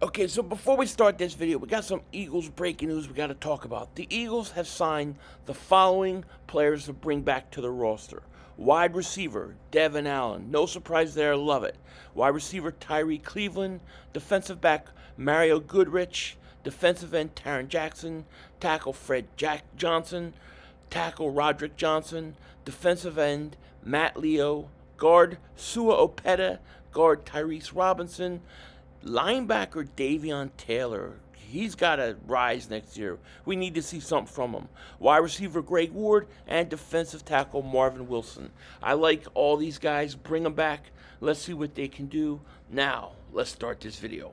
Okay, so before we start this video, we got some Eagles breaking news we got to talk about. The Eagles have signed the following players to bring back to the roster. Wide receiver, Devin Allen. No surprise there, love it. Wide receiver, Tyree Cleveland. Defensive back, Mario Goodrich. Defensive end, Taron Jackson. Tackle, Fred Johnson. Tackle, Roderick Johnson. Defensive end, Matt Leo. Guard, Sua Opeta. Guard, Tyrese Robinson. Linebacker Davion Taylor, he's got to rise next year. We need to see something from him. Wide receiver Greg Ward and defensive tackle Marvin Wilson. I like all these guys. Bring them back. Let's see what they can do. Now, let's start this video.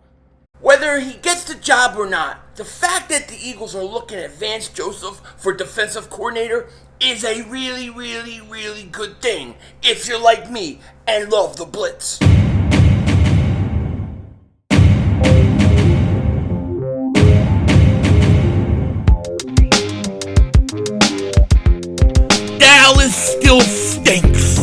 Whether he gets the job or not, the fact that the Eagles are looking at Vance Joseph for defensive coordinator is a really good thing if you're like me and love the blitz. Dallas still stinks.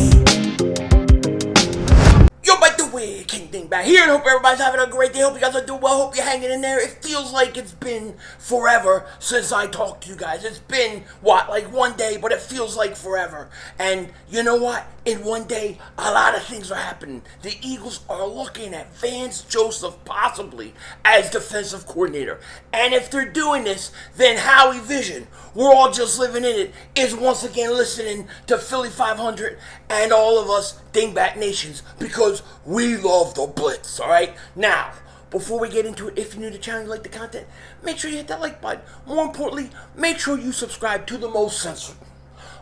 Yo, by the way, King Dingbat here, and hope everybody's having a great day. Hope you guys are doing well. Hope you're hanging in there. It feels like it's been forever since I talked to you guys. It's been, like 1 day, but it feels like forever. And you know what? In 1 day, a lot of things are happening. The Eagles are looking at Vance Joseph possibly as defensive coordinator. And if they're doing this, then Howie Vision, we're all just living in it, is once again listening to Philly 500 and all of us Dingbat Nations because we love the blitz, alright? Now, before we get into it, if you're new to the channel and you like the content, make sure you hit that like button. More importantly, make sure you subscribe to the most censored,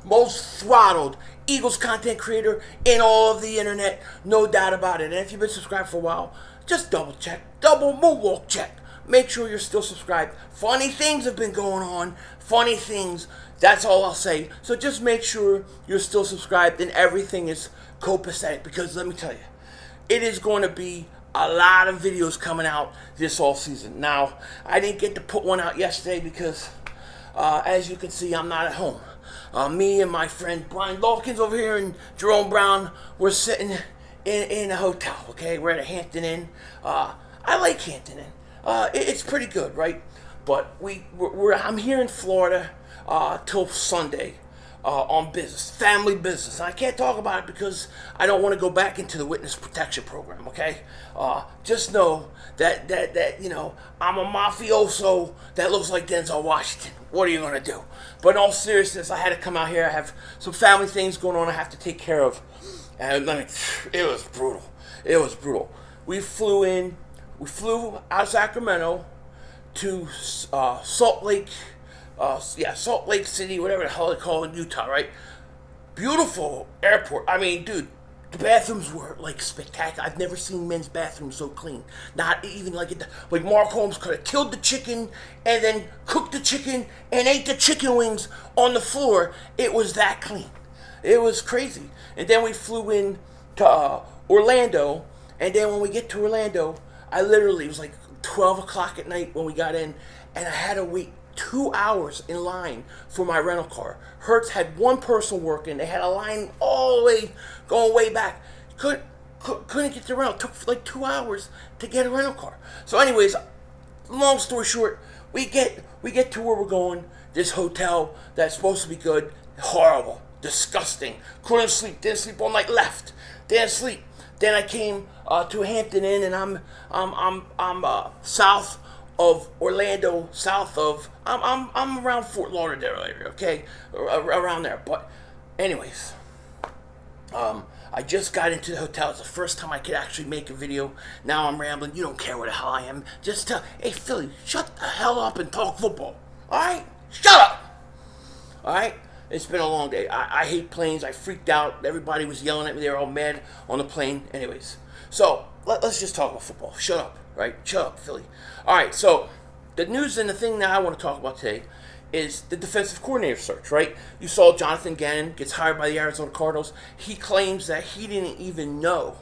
most throttled Eagles content creator in all of the internet, no doubt about it. And if you've been subscribed for a while, just double check, double moonwalk check. Make sure you're still subscribed. Funny things have been going on. Funny things. That's all I'll say. So just make sure you're still subscribed and everything is copacetic. Because let me tell you, it is going to be a lot of videos coming out this all season. Now, I didn't get to put one out yesterday because, as you can see, I'm not at home. Me and my friend Brian Dawkins over here and Jerome Brown, we're sitting in a hotel, okay? We're at a Hampton Inn. I like Hampton Inn. It's pretty good, right? But I'm here in Florida till Sunday on business, family business. And I can't talk about it because I don't want to go back into the witness protection program, okay? Just know that you know, I'm a mafioso that looks like Denzel Washington. What are you going to do? But in all seriousness, I had to come out here. I have some family things going on I have to take care of. And it was brutal. It was brutal. We flew out of Sacramento to Salt Lake City, whatever the hell they call it in Utah, right? Beautiful airport. I mean, dude, the bathrooms were like spectacular. I've never seen men's bathrooms so clean. Not even like Mark Holmes could have killed the chicken and then cooked the chicken and ate the chicken wings on the floor. It was that clean. It was crazy. And then we flew in to Orlando, and then when we get to Orlando, it was like 12 o'clock at night when we got in, and I had to wait 2 hours in line for my rental car. Hertz had one person working. They had a line all the way, going way back. Couldn't get the rental. It took like 2 hours to get a rental car. So anyways, long story short, we get to where we're going. This hotel that's supposed to be good, horrible, disgusting. Couldn't sleep. Didn't sleep all night. Left. Didn't sleep. Then I came to Hampton Inn, and I'm south of Orlando, I'm around Fort Lauderdale area, okay, around there. But anyways, I just got into the hotel. It's the first time I could actually make a video. Now I'm rambling. You don't care where the hell I am. Just tell, hey Philly, shut the hell up and talk football. All right, shut up. All right. It's been a long day. I hate planes. I freaked out. Everybody was yelling at me. They were all mad on the plane. Anyways, so let's just talk about football. Shut up, right? Shut up, Philly. All right, so the news and the thing that I want to talk about today is the defensive coordinator search, right? You saw Jonathan Gannon gets hired by the Arizona Cardinals. He claims that he didn't even know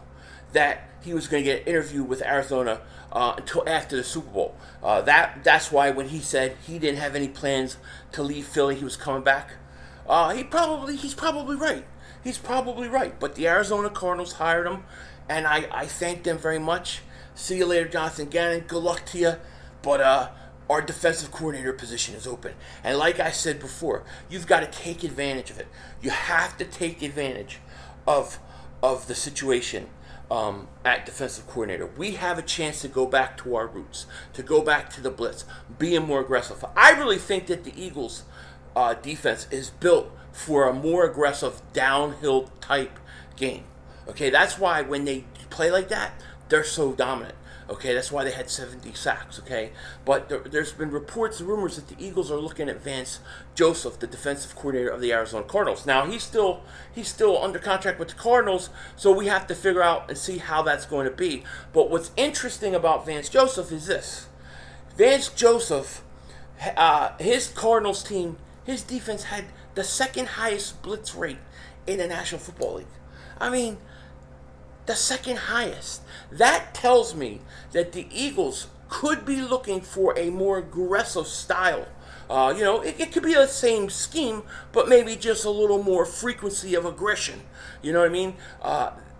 that he was going to get an interview with Arizona until after the Super Bowl. That's why when he said he didn't have any plans to leave Philly, he was coming back. He's probably right. He's probably right. But the Arizona Cardinals hired him, and I thank them very much. See you later, Jonathan Gannon. Good luck to you. But our defensive coordinator position is open. And like I said before, you've got to take advantage of it. You have to take advantage of the situation at defensive coordinator. We have a chance to go back to our roots, to go back to the blitz, being more aggressive. I really think that the Eagles' defense is built for a more aggressive downhill type game. Okay, that's why when they play like that, they're so dominant. Okay, that's why they had 70 sacks, okay? But there's been reports and rumors that the Eagles are looking at Vance Joseph, the defensive coordinator of the Arizona Cardinals. Now, he's still under contract with the Cardinals, so we have to figure out and see how that's going to be. But what's interesting about Vance Joseph is this. Vance Joseph, his Cardinals team, his defense had the second highest blitz rate in the National Football League. I mean, the second highest. That tells me that the Eagles could be looking for a more aggressive style. It could be the same scheme, but maybe just a little more frequency of aggression. You know what I mean?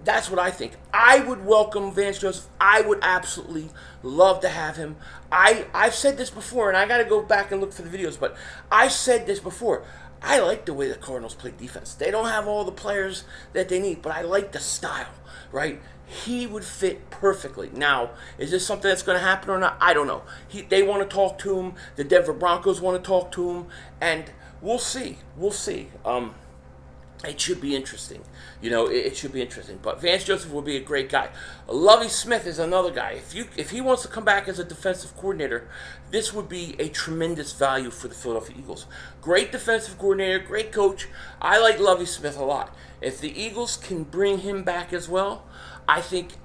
That's what I think. I would welcome Vance Joseph. I would absolutely love to have him. I've said this before, and I got to go back and look for the videos, but I said this before. I like the way the Cardinals play defense. They don't have all the players that they need, but I like the style, right? He would fit perfectly. Now, is this something that's going to happen or not? I don't know. They want to talk to him. The Denver Broncos want to talk to him, and we'll see. We'll see. It should be interesting. It should be interesting. But Vance Joseph will be a great guy. Lovie Smith is another guy. If he wants to come back as a defensive coordinator, this would be a tremendous value for the Philadelphia Eagles. Great defensive coordinator, great coach. I like Lovie Smith a lot. If the Eagles can bring him back as well, I think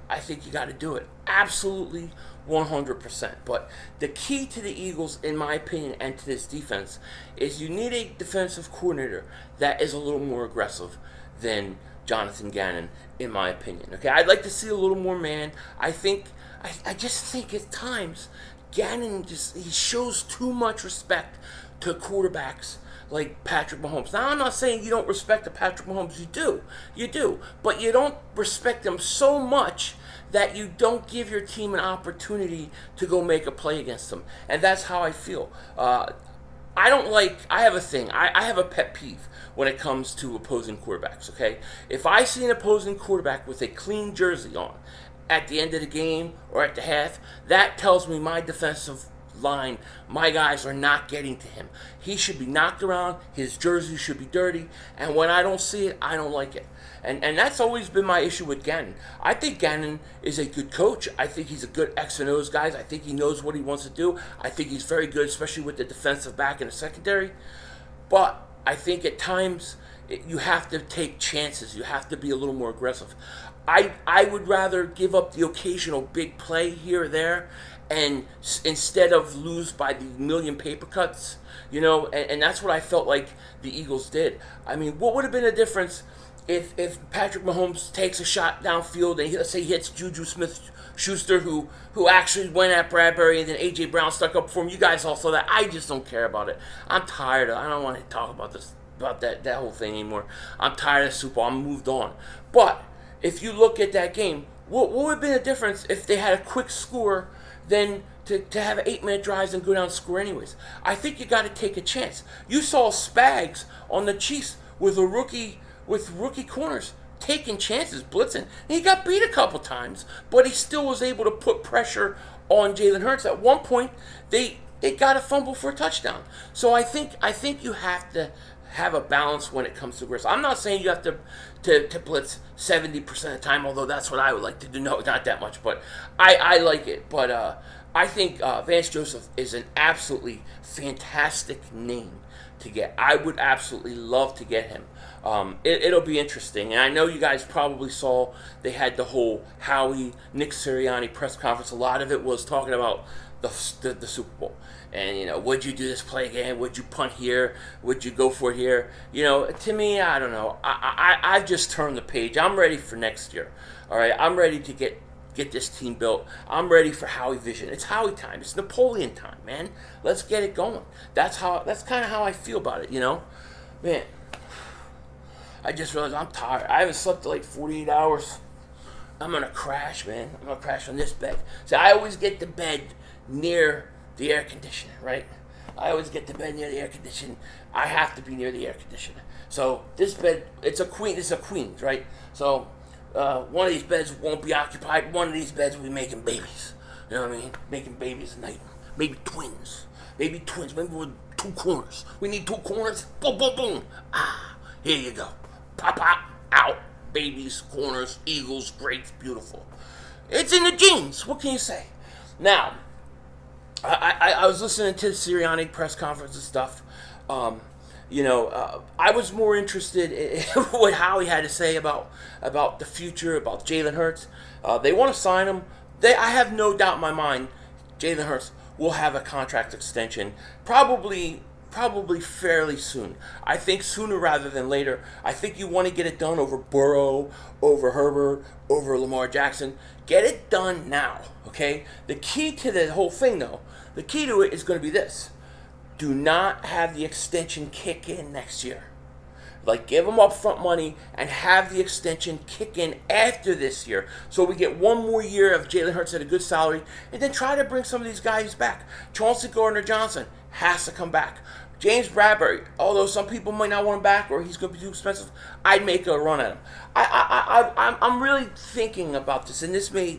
you got to do it. Absolutely 100%. But the key to the Eagles, in my opinion, and to this defense, is you need a defensive coordinator that is a little more aggressive than Jonathan Gannon, in my opinion. Okay, I'd like to see a little more man. I just think at times Gannon he shows too much respect to quarterbacks like Patrick Mahomes. Now, I'm not saying you don't respect the Patrick Mahomes. You do, but you don't respect him so much that you don't give your team an opportunity to go make a play against them. And that's how I feel. I have a thing. I have a pet peeve when it comes to opposing quarterbacks, okay? If I see an opposing quarterback with a clean jersey on at the end of the game or at the half, that tells me my defensive line, my guys are not getting to him. He should be knocked around. His jersey should be dirty. And when I don't see it, I don't like it. And that's always been my issue with Gannon. I think Gannon is a good coach. I think he's a good X and O's guy. I think he knows what he wants to do. I think he's very good, especially with the defensive back and the secondary. But I think at times you have to take chances. You have to be a little more aggressive. I would rather give up the occasional big play here or there, and instead of lose by the million paper cuts, and that's what I felt like the Eagles did. I mean, what would have been the difference if Patrick Mahomes takes a shot downfield and let's say he hits Juju Smith-Schuster, who actually went at Bradbury, and then A.J. Brown stuck up for him? You guys all saw that. I just don't care about it. I'm tired of it. I don't want to talk about that whole thing anymore. I'm tired of Super Bowl. I'm moved on. But if you look at that game, what would have been the difference if they had a quick score than to have 8-minute drives and go down and score anyways? I think you got to take a chance. You saw Spags on the Chiefs with rookie corners taking chances, blitzing. And he got beat a couple times, but he still was able to put pressure on Jalen Hurts. At one point, they got a fumble for a touchdown. So I think you have to have a balance when it comes to aggressive. I'm not saying you have to blitz 70% of the time, although that's what I would like to do. No, not that much, but I like it. But I think Vance Joseph is an absolutely fantastic name to get. I would absolutely love to get him. It'll be interesting. And I know you guys probably saw they had the whole Howie, Nick Sirianni press conference. A lot of it was talking about the Super Bowl. And, would you do this play again? Would you punt here? Would you go for it here? To me, I don't know. I've just turned the page. I'm ready for next year. All right? I'm ready to get this team built. I'm ready for Howie vision. It's Howie time. It's Napoleon time, man. Let's get it going. That's kind of how I feel about it, Man, I just realized I'm tired. I haven't slept like 48 hours. I'm gonna crash, man. I'm gonna crash on this bed. So I always get the bed near the air conditioner, right? I always get the bed near the air conditioner. I have to be near the air conditioner. So this bed, it's a queen. It's a queen's, right? So one of these beds won't be occupied. One of these beds will be making babies. You know what I mean? Making babies at night. Maybe twins. Maybe twins. Maybe with 2 corners. We need 2 corners. Boom, boom, boom. Here you go. Pop, pop, out. Babies, corners, eagles, great, beautiful. It's in the genes. What can you say? Now, I was listening to the Sirianni press conference and stuff. I was more interested in what Howie had to say about the future, about Jalen Hurts. They want to sign him. I have no doubt in my mind Jalen Hurts will have a contract extension probably fairly soon. I think sooner rather than later. I think you want to get it done over Burrow, over Herbert, over Lamar Jackson. Get it done now, okay? The key to the whole thing, though, the key to it is going to be this. Do not have the extension kick in next year. Like, give them upfront money and have the extension kick in after this year. So we get 1 more year of Jalen Hurts at a good salary, and then try to bring some of these guys back. Chauncey Gardner-Johnson has to come back. James Bradbury, although some people might not want him back or he's going to be too expensive, I'd make a run at him. I'm really thinking about this, and this may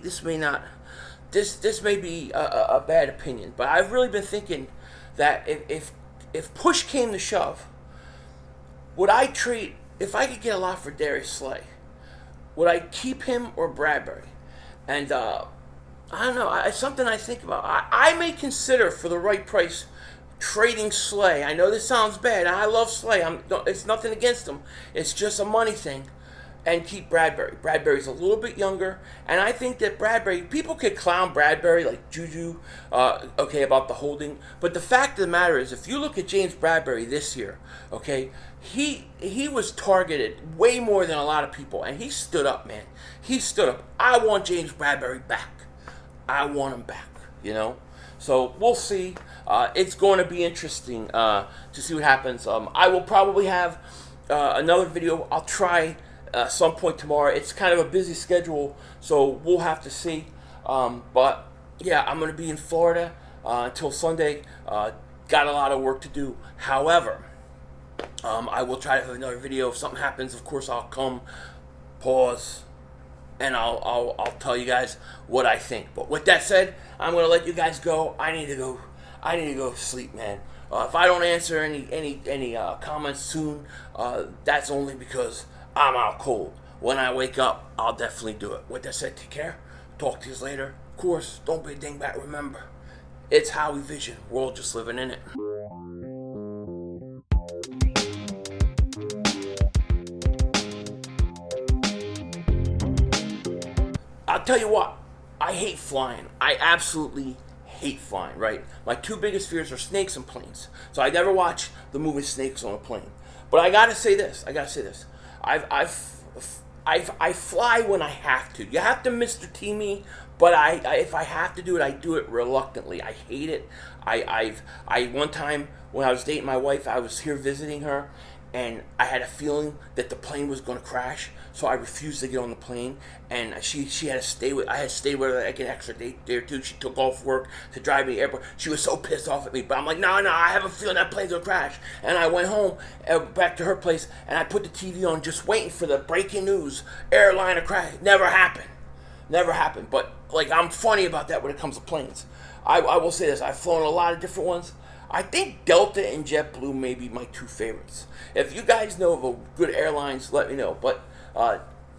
be a bad opinion, but I've really been thinking that if push came to shove, would I trade, if I could get a lot for Darius Slay, would I keep him or Bradbury? And I don't know, it's something I think about. I may consider, for the right price, trading Slay. I know this sounds bad. I love Slay. It's nothing against him. It's just a money thing. And keep Bradbury. Bradbury's a little bit younger, and I think that Bradbury, people could clown Bradbury like Juju, about the holding, but the fact of the matter is, if you look at James Bradbury this year, okay, he was targeted way more than a lot of people, and he stood up, man. He stood up. I want James Bradbury back. I want him back, So we'll see. It's going to be interesting to see what happens. I will probably have another video. I'll try some point tomorrow. It's kind of a busy schedule, so we'll have to see. But yeah, I'm going to be in Florida until Sunday. Got a lot of work to do. However, I will try to have another video. If something happens, of course, I'll come, pause, and I'll tell you guys what I think. But with that said, I'm going to let you guys go. I need to go sleep, man. If I don't answer any comments soon, that's only because I'm out cold. When I wake up, I'll definitely do it. With that said, take care. Talk to you later. Of course, don't be a dingbat. Remember, it's Howie Vision. We're all just living in it. I'll tell you what, I hate flying. I absolutely hate flying, right? My 2 biggest fears are snakes and planes. So I never watch the movie Snakes on a Plane. But I gotta say this. I fly when I have to. You have to Mr. T me, but if I have to do it, I do it reluctantly. I hate it. One time when I was dating my wife, I was here visiting her, and I had a feeling that the plane was going to crash, so I refused to get on the plane, and she had to stay with. I had to stay with her like an extra day or two. She took off work to drive me to the airport. She was so pissed off at me, but I'm like, no, I have a feeling that plane's going to crash. And I went home, back to her place, and I put the TV on, just waiting for the breaking news, airliner crash. Never happened. But like, I'm funny about that when it comes to planes. I will say this: I've flown a lot of different ones. I think Delta and JetBlue may be my 2 favorites. If you guys know of a good airlines, let me know. But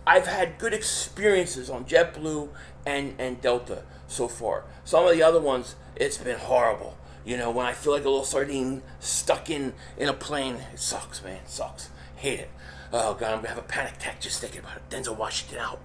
I've had good experiences on JetBlue and Delta so far. Some of the other ones, it's been horrible. When I feel like a little sardine stuck in a plane, it sucks, man. It sucks. Hate it. Oh, God, I'm going to have a panic attack just thinking about it. Denzel Washington out.